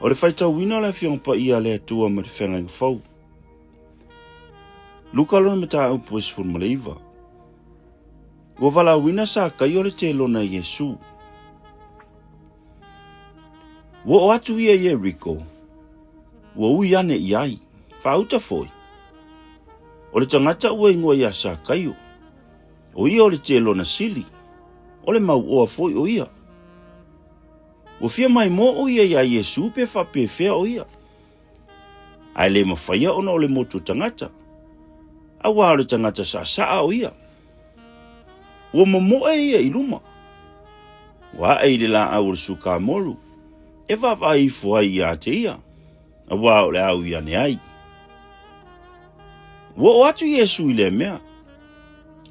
O le whaitau wina le fiong Paia le atua ma te whenga fau. Luka lona me tā upu e sifun maleiva. Ua wala wina sa kai o le te lona Yesu. Ua o atu ia Yeriko. Ua ui ane iai. Whauta foi. O le tangata ua ingoa ia sa kai o. O ia o le te lona sili. O le mau oa foi o ia. Ua fia mai mo o ia Yesu pe whape fea o ia. Ai le mawhaia ona o le motu tangata. Awa o le tangata sa saa o ia. Ua mamoe ia i luma. Wa ei le la au le suka moru. E wapa i fua ia te ia. Awa o le au ia ne ai. Ua o atu Yesu i le mea.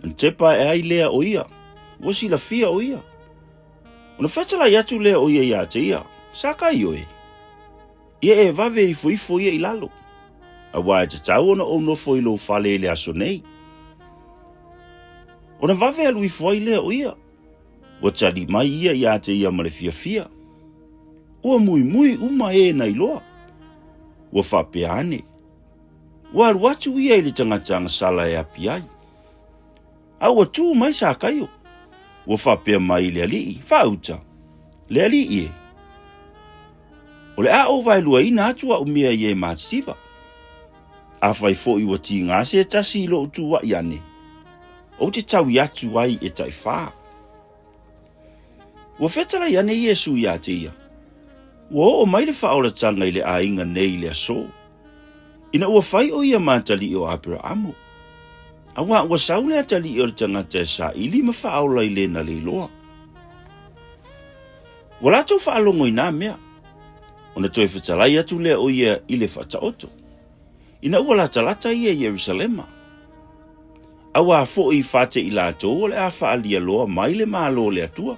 Ntepa e ai lea o ia. Ua sila fia o ia. Ona whetala i atu lea o ia te ia. Saka i oe. Ia e vave i fo ia i lalo. Awa e te tau ona o nofo i lo fale le aso nei. Ona vave alu i fo i lea o ia. Ua tali mai ia te ia ma le fia. Ua mui uma e na iloa. Ua whapea ane. Ua alu atu ia i le tangatanga sala e api ai. Aua tu mai sa kaio. Ua whapea mai le alii. Whauta. Le alii e. O le a o vai lua ina atu a umia i e maativa. A whai fo i wa ti ngase e tasi ilo utu wa i ane. O te tau i atu ai e tai wha. Ua whetala i ane Yesu i a te ia. Ua o mai le whaola tanga i le a inga nei le aso. Ina ua whai o ia mātali o apira amo. Awa ua saule atali i o le tangata e sa ili ma whaola i le na le iloa. Ua lato whaalongo i nā mea. Ona toi whetalai atu lea o ia i le whataoto. Ina ua lata ia Yerusalema. Awa fo i whate i lato o le a whaalia loa mai le malo le atua.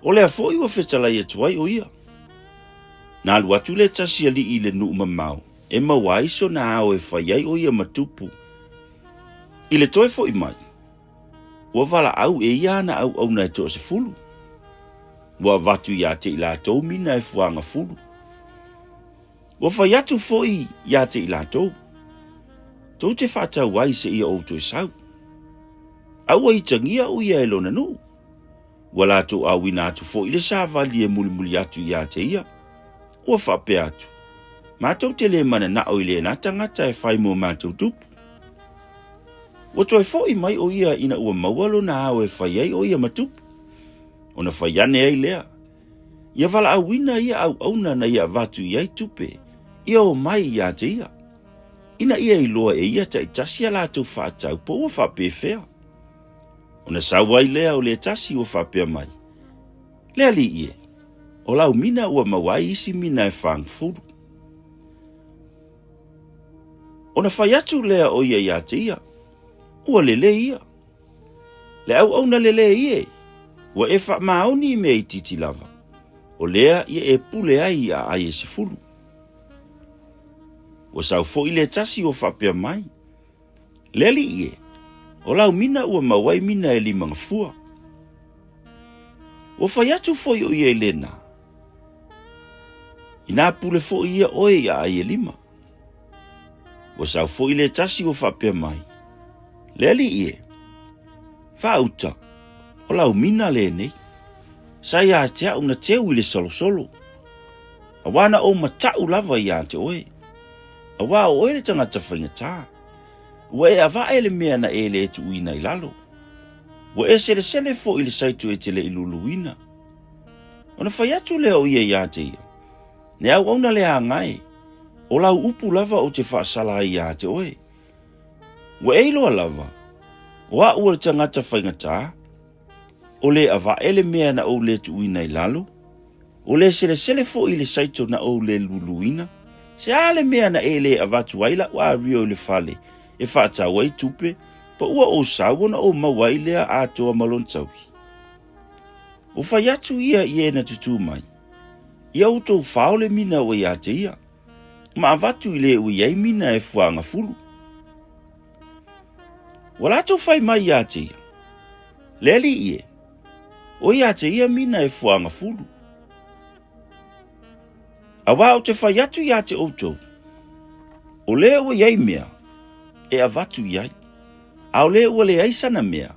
O le a fo i ua whetalai atu ai o ia. Nā lu atu le tasi ali i le nuu mamau. E mawai so na ao e whaiai o ia matupu. I le toi fo i mai. Ua wala au e ia na au na e toa se fulu. Ua vatu ia te i lato mina e fuanga fulu. Ua whai atu fo i ia te i lato. Tau te whata wai se ia outo e sau. Au ai tangia o ia e lona nu. Ua lato au ina atu fo i le sa vali e muli atu ia te ia. Ua whape atu. Mātou te le mana na o i le na tangata e whai mo mātou tupu. Ua toi fo i mai o ia ina ua maualo na au e whai ai o ia matupu. Ona whai ane ai lea. Ia wala awina ia au auna na ia vatu i ai tupe. Ia o mai ia te ia. Ina ia i loa e ia ta i tasi ala tau whaatau po ua whape whea. Ona sawai lea o le tasi ua whapea mai. Lea li ie. O lau mina ua mawai isi mina e whang furu. Ona whai atu lea o ia te ia. Ua lele ia. Le au na lele ie. Ua e wha maoni me i titi lava. O lea ia e pule ai a ai e se fulu. Ua sau fo i le tasi o whapea mai. Leli ie. O lau mina ua mawai mina e limanga fua. Ua whai atu fo i o ia e lena. Ina pule fo i ia oe a ai e lima. Ua sau fo i le tasi o whapea mai. Leli ie. Whauta. O lau mina le nei. Sai a te au na teu i le solo. A wana o matau lava i a te oe. A wā o oe le tangata whaingatā. Ua e awa e le mea na e le etu uina i lalo. Ua e sele fo i le saitu e te le iluluina. Ona whai atu lea o ia i a te ia. Ne au na le a ngai. O lau upu lava o te whaasala i a te oe. Ua e iloa lava. Wa ua le tangata whaingatā. O le awa ele mea na o le tu uina i lalo. O le sele fo i le saito na o le luluina. Se ale mea na ele avatu waila wa rio le fale. E whaata wai tupe. Pa ua o sawana o mawai lea atoa malontawi. O whai atu ia i na tutu mai. Ia utou whaole mina o ia te ia. Ma avatu i le ui ei mina e fuanga fulu. Walato whai mai ia te ia. Leli ie. O ia te ia mina e fuanga fulu. Awa o te whai atu ia te outou. O lea ua iai mea, e avatu iai. A o lea ua le aisana mea,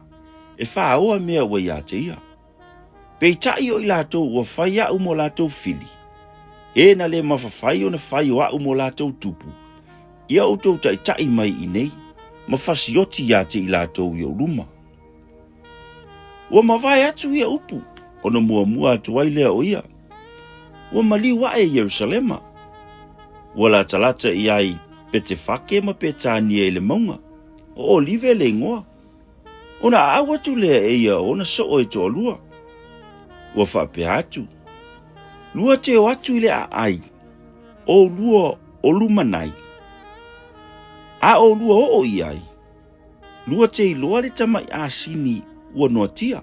e whaoa mea ua ia te ia. Pei tai o i lātou ua whai au mo lātou fili. E na le mawhawhai o na whai o au mo lātou tupu. Ia outou tai mai i nei, ma whasioti ia te i lātou i o luma. Ua mawai atu ia upu, o na mua atu ai lea o ia. Ua maliwa e Yerusalema. Ua la talata i ai pe te whake ma pe tānia e le maunga. O olive le ngoa. O na awatu lea e ia o na soo e toa lua. Ua whape atu. Lua te o atu i le a ai. O lua o lumanai. A o lua o i ai. Lua te i loa le tamai a sini ua noatia.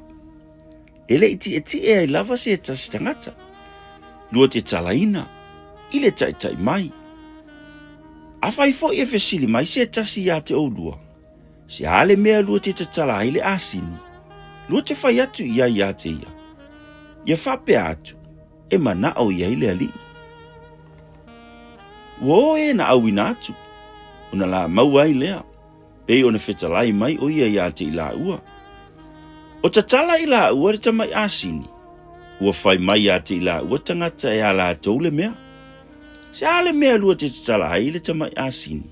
Ele iti e ai lava se e tasi tangata. Lua te talaina. Ile tai mai. A whai fo e fesili mai se e tasi ia te o lua. Se ale mea lua te tala ai le a sini. Lua te whai atu ia te ia. Ia whape atu. E mana o ia ile ali. Wo e na au ina atu. Una la maua i lea. Pei ona whetalai mai o ia te i la ua. O tatala i la ua re tamai asini. Ua whai mai te i la ua tangata e ala taule mea. Se ale mea lua te tatala ai le tamai asini.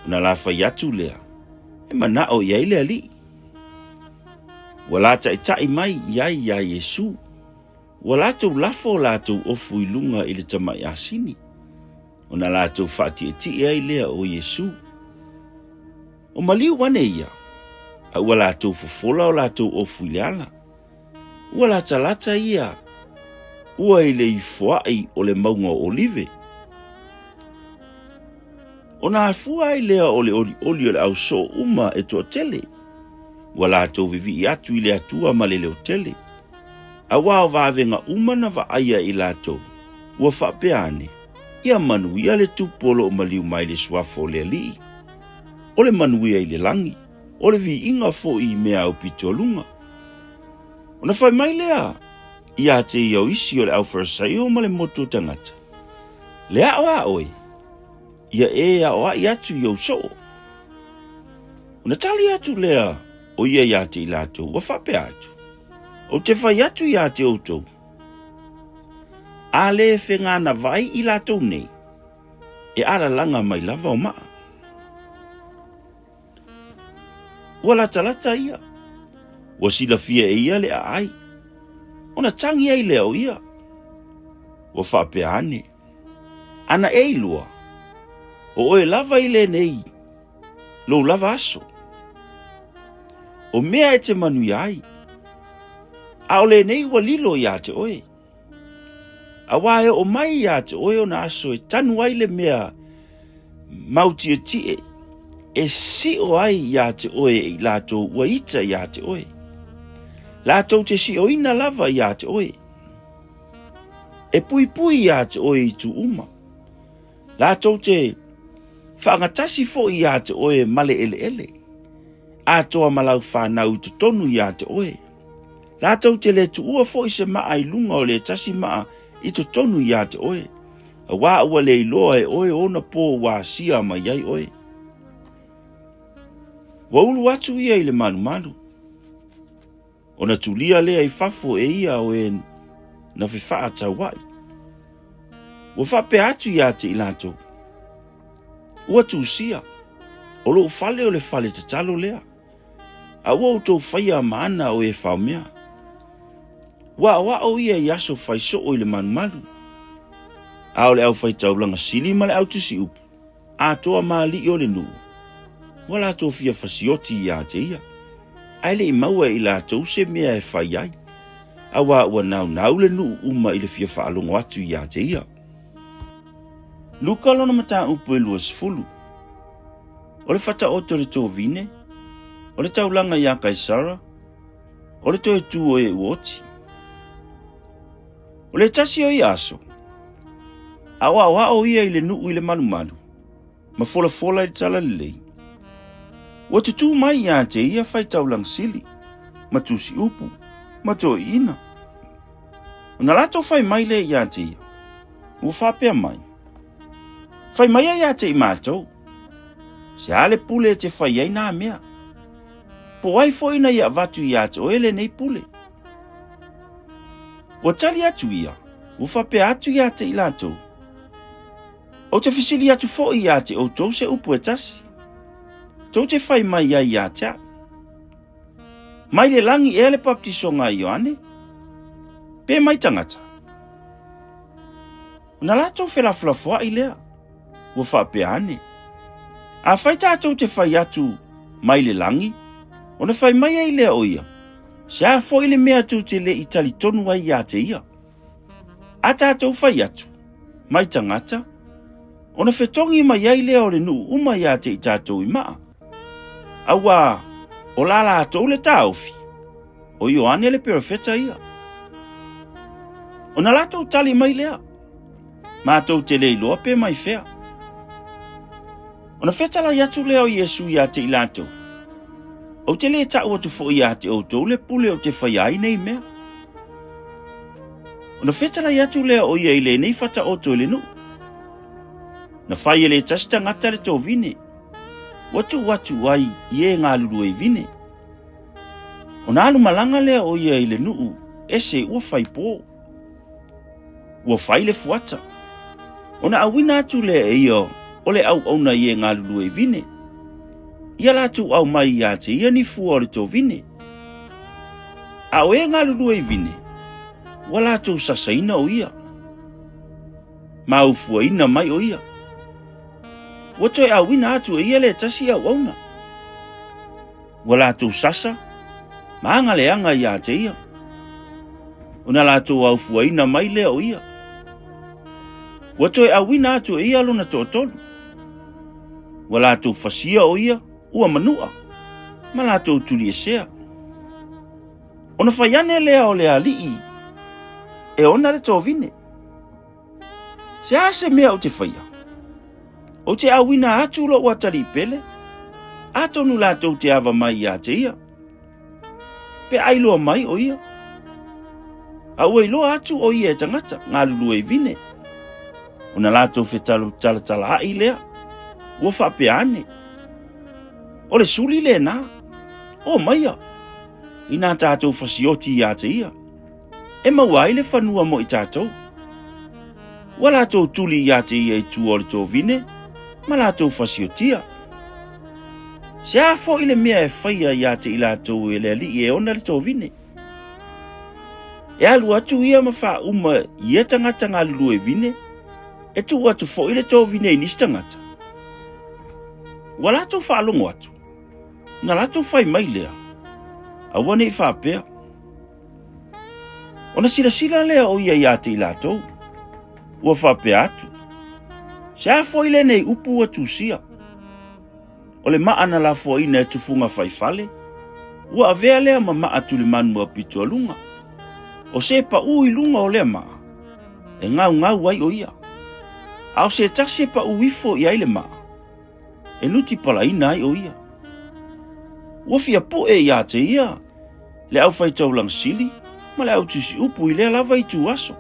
Una la whai atu lea. E mana o ia ile ali. Ua la tai mai ia Yesu. Ua lātou lafo lātou ofu i lunga i le tamai asini. O na lātou whaati e ai lea o Yesu. O maliu wane ia. A ua lātou fofola o lātou ofu i le ala. Ua lata ia. Ua i le ifoai o le maunga o olive. O na afua i lea o le oli o le au so uma e toa tele. Ua lātou vivi i atu i le atua ma le leo tele. A wao vavenga umana va aia i lātou. Ua whapeane. Ia manuia le tupolo o maliu mai le suafo le alii. O le manuia i le langi. O le vi inga fo i mea au pitolunga. O na whai mai lea. Ia te iau isi o le au farasai o ma le moto tangata. Lea oa oe. Ia e a oa i atu iau so. O na tali atu lea. O ia te i lātou. Ua whape atu. O te whai atu ia te outou. A le whengana vai i lātou nei. E ara langa mai lava o maa. Ua lata ia. Ua sila fia e ia le a ai. Ona tangi ai leo ia. Ua whape ane. Ana e ilua. O oe lava i le nei. Lou lava aso. O mea e te manu ai. A o le nei ua lilo ia te oe. A wae o mai ia te oe o na aso e tanu ai le mea mauti e tie. E si o ai ia te oe i lātou ua ita ia te oe. Lātou te si o ina lava ia te oe. E pui ia te oe i tu uma. Lātou te whaangatasi fo ia te oe male ele. A toa malau whanau te tonu ia te oe. Lātou te le tu ua fo i se maa i lunga o le tasi maa i to tonu ia te oe. A wā ua le iloa e oe ona pō wā sia mai ai oe. Wa ulu atu ia i le manu. Ona tulia lea i fafo e ia oe na whiwha tau wai. Wa whape atu ia te i lātou. Ua Tusia. O lo fale o le fale te talo lea. A ua utou whaia maana o e whaumea. Wa o ia i aso whaiso o i le manu. A o le au whaitau langa sili ma le au tusi upu. A toa maa li o le nuu. Wa la tō fia fasioti ia te ia. Ai le i maua i la tō se mea e whai ai. A wa ua nau le nuu uma i le fia whaalongo atu ia te ia. Luka lona mata upu e luas fulu. O le whata oto le tō vine. O le taulanga ia Kaisara. O le tō e tū o e uoti. O le tasi o i aso. A wa o ia i le nuu i le manu. Ma fola i tala lei. Wa tutu mai ia te ia whai taulang sili. Ma tusi upu. Ma tō ina. O na lato whai mai le ia te ia. ua whapea mai. Whai mai ai a te I mātou. Se ale pule te whai ai nā mea. Po ai fo ina ia watu I ate o ele nei pule. Ua tali atu ia, ua whapea atu ia te I lātou. O te whisili atu fo I ate o tau se upu e tasi. Tau te whai mai ai ia te a. Mai le langi ele baptiso ngā Ioane. Pe mai tangata. Una lātou whelafulafua I lea. Ua whapea ane. A whai tātou te whai atu mai le langi. Ona whai mai ai lea o ia. Se a fo ile mea tu te le I tali tonu ai ia te ia. A tātou whai atu. Mai tangata. Ona whetongi mai ai lea o le nuu uma ia te I tātou I maa. Awa, o la lātou le tāufi. O Ioane le perofeta ia. Ona lātou tali mai lea. Mātou te le iloa pe mai whea. Ona whetala iatu lea o Iesu ia te I lātou. O te le tau atu fo ia te outou le pule o te whai ai nei mea. Ona whetala iatu lea o ia I le nei whata oto le nu. Na whai ele tasta ngata le tō vine. Watu ai I e ngā lulu e vine. Ona alu malanga lea o ia I le nuu, ese ua whai pō. Ua whai le fuata. Ona awina atu lea e ia o le au auna I e ngā lulu e vine. Ia lātu au mai ia te ia ni fua o le tō vine. A o e ngā lulu e vine, ua lātu sasaina o ia. Ma ufua ina mai o ia. Ua toi awina atu e ia le tasi au auna. Ua lātu sasa, maanga le anga ia te ia. Una lātu au fua ina mai lea o ia. Ua toi awina atu e ia lona tōtolu. Ua lātu fasia o ia, ua manua. Ma lātu tuli e sea. Ona whaiane lea o lea lii. E ona le tō vine. Se ase mea o te whaia. O te awina atu lo ua tali pele. Atonu lātou te awa mai ia te ia. Pe ailoa mai o ia. Au ailoa atu o ia e tangata, ngā lulu e vine. Ona lātou whetalu talatala ai lea. Ua whapea ane. O le suli le nā. O maia. I nā tātou whasioti ia te ia. E maua ai le whanua mo I tātou. Ua lātou tuli ia te ia I tu o le tō vine. Ma lātou whasiotia. Se a fo I le mea e whaia ia te I lātou e le ali e ona le tō vine. E alu atu ia ma wha uma I e tangata ngā lulu e vine. E tu atu fo I le tō vine I nisi tangata. Ua lātou whaalongo atu. Na lātou whai mai lea. Awane I whapea. Ona sila lea o ia te I lātou. Ua whapea atu. Se a fo I le nei upu a Tusia. O le maana la fo ina e tufunga whaifale. Ua avea lea ma maa tu le manu a pitu alunga. O se pa ui lunga o lea maa. E ngau ai o ia. Ao se tasi pa uifo I aile maa. E nuti pala ina ai o ia. Ua fia po e ia te ia. Le au fai tau lang sili. Ma le au tusi upu I lea lava I tu aso.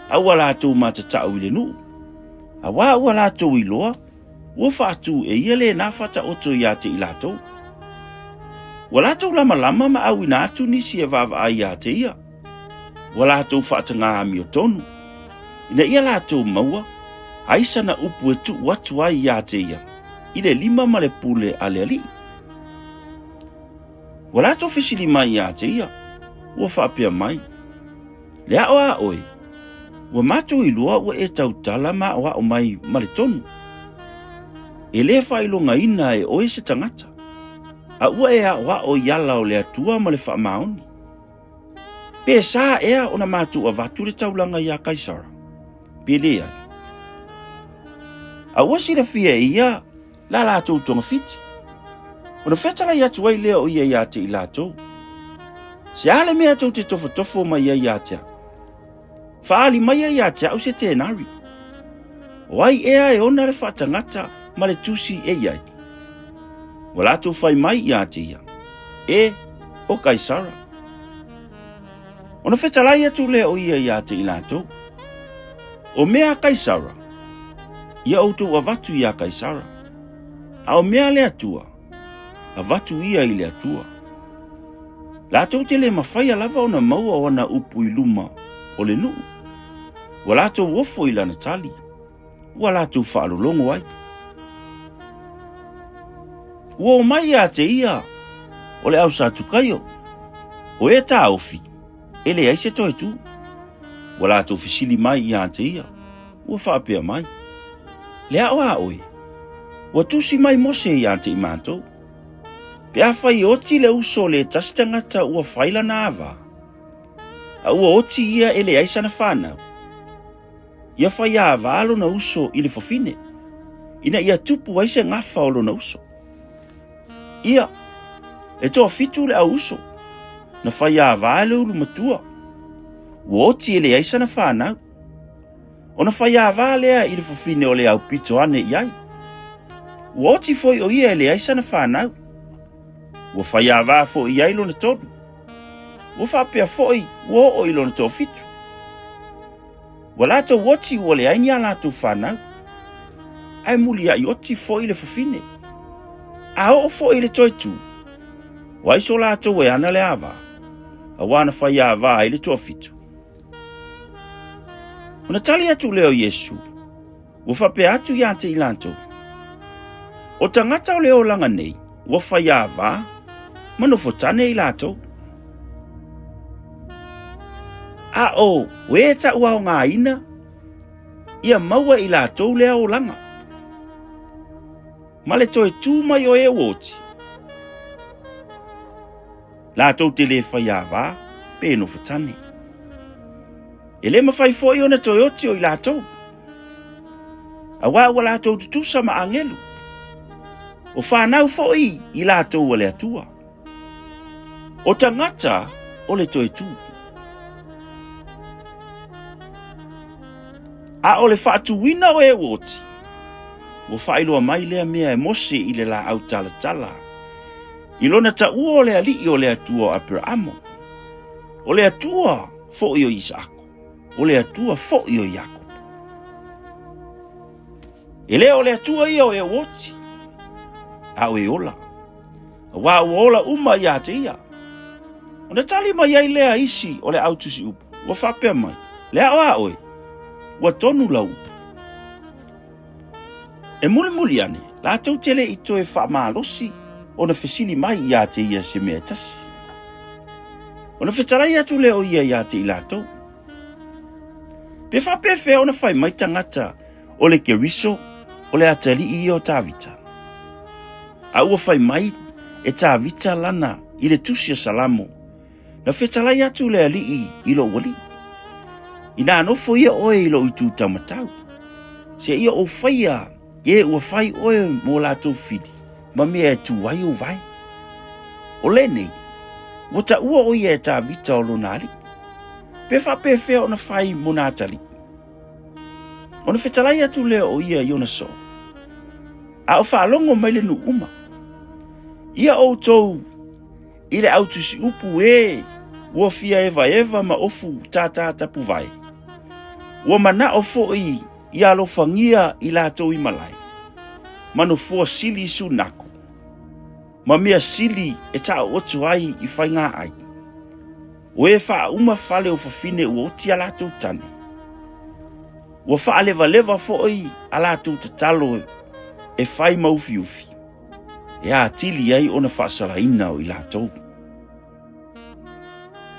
Aua lātou matatau I le nuu. Awa ua lātou I loa. Ua whaatu e ia le nā whata oto ia te I lātou. Ua lātou lama ma au ina atu nisi e vava ai ia te ia. Ua lātou whaata ngā ami o tonu. Ina ia lātou maua. Aisa na upu e tu watu ai ia te ia. I le 5 ma le pule a le ali. Ua lātou whisili mai ia te ia. Ua whaapea mai. Le ao a oe. Ua mātou I lua ua e tau tala ma o mai ma le tonu. E le whailonga ina e oe se tangata. A ua e a o yala o le atua ma le whaamaoni. Pe sa ea ona mātou a vatu le taulanga ia Kaisara. Pe le ai. A ua si la fia ia la lātou tonga fiti. Ona whetala I atu ai lea o ia te I lātou. Se ale mea tau te tofo mai ia tea. Whaali mai ia tea au se tēnari. O ai ea e ona le whatangata ma le tusi e iai. Wa lātou whai mai ia te ia. E o Kaisara. Ona whetalai atu lea o ia te I lātou. O mea Kaisara, ia outou avatu ia Kaisara. A o mea le atua, avatu ia i le atua. Lātou te le mawhaia lava o na maua o na upu i luma o le nuu. Wa lātou wofo i lana tali. Wa lātou whaalolongo ai. Wa o mai a te ia o le au sa tukaio. O e tā ofi, ele ai se toi tu. Wa lātou fisili mai i a te ia. Wa whaapea mai. Le au a oe. Wa tusi mai mose i a te imatou. Pea whai oti le uso le tasitangata ua whaila na awa. A ua oti ia ele ai sana whanau. Ia whai a avalo na uso i le whawhine. Ina ia tupu aise ngafa o lo na uso. Ia, e toa fitu le au uso. Na whai a avalo ulu matua. Ua oti ele ai sana whanau. O na whai a avalea i le whawhine o le au pito ane iai. Ua oti foi o ia ele ai sana whanau. Ua whai a vā fo i ailo na tonu. Ua whapea fo i ua o ilo na tō fitu. Ua lātou woti ua le aini a lātou whanau. Ai muli a i oti fo i le whawhine. A o fo i le toi tu. Wa iso lātou e ana le awa. A wana whai a vā i le tō fitu. Una tali atu leo Yesu. Ua whapea atu i ante i lātou. O tangata o leo langa nei. Ua whai a vā. Manofo tane i lātou. A o, we ta ua o ngā ina. Ia maua i lātou lea o langa. Ma le toi tū mai o e woti. Lātou te le whai a vā, pe nofo tane. E le mawhai foi o na toi oti o i lātou. A wā ua lātou tutusa ma angelu. O whanau foi i lātou o le atua. O tangata o le toi tū. A o le whaatuwina o e woti. O whailoa mai lea mea e mose i le la au tala tala. I lona ta ua o le alii o le atua o Abrahamo. O le atua fo i o Isako. O le atua fo i o Jakob. E lea o le atua i o e woti. A o e ola. A wā o ola uma i a te ia. O na tali mai ai lea isi o le au tusi upu. Ua whapea mai. Lea o a oe. Ua tonu lau. E muli ane. Lātou tele i toe whamalosi. O na whesili mai i a te ia se mea tasi. O na whetarai atu leo ia i a te i lātou. Pe whapea whea o na whai mai tangata. O le keriso. O le atali i o tāvita. A ua whai mai e tāvita lana i le tusi a salamo. Na whetalai atu le alii i lo wali. Ina anofo ia oe i lo i tū tamatau. Se ia o whaia, e ua whai oe mō lātou whiri. Ma mea e tū wai o vai. O le nei, wata ua o ia e tā vita o lo nāli. Pe whape whea o na whai mo nātali. O na whetalai atu le o ia i ona so. A o whaalongo mai le nu uma. Ia o tau i le autusi upu e. Ua fia eva ma ofu tata tapu vai. Ua mana o foi i alofangia i lātou i malai. Mano fua sili i sunako. Ma mea sili e ta otu ai i whainga ai. O e wha uma fale o whawhine ua oti a lātou tane. Ua wha leva foi a lātou tatalo e whai maufi ufi. E a tili ai ona wha salaina o i lātou.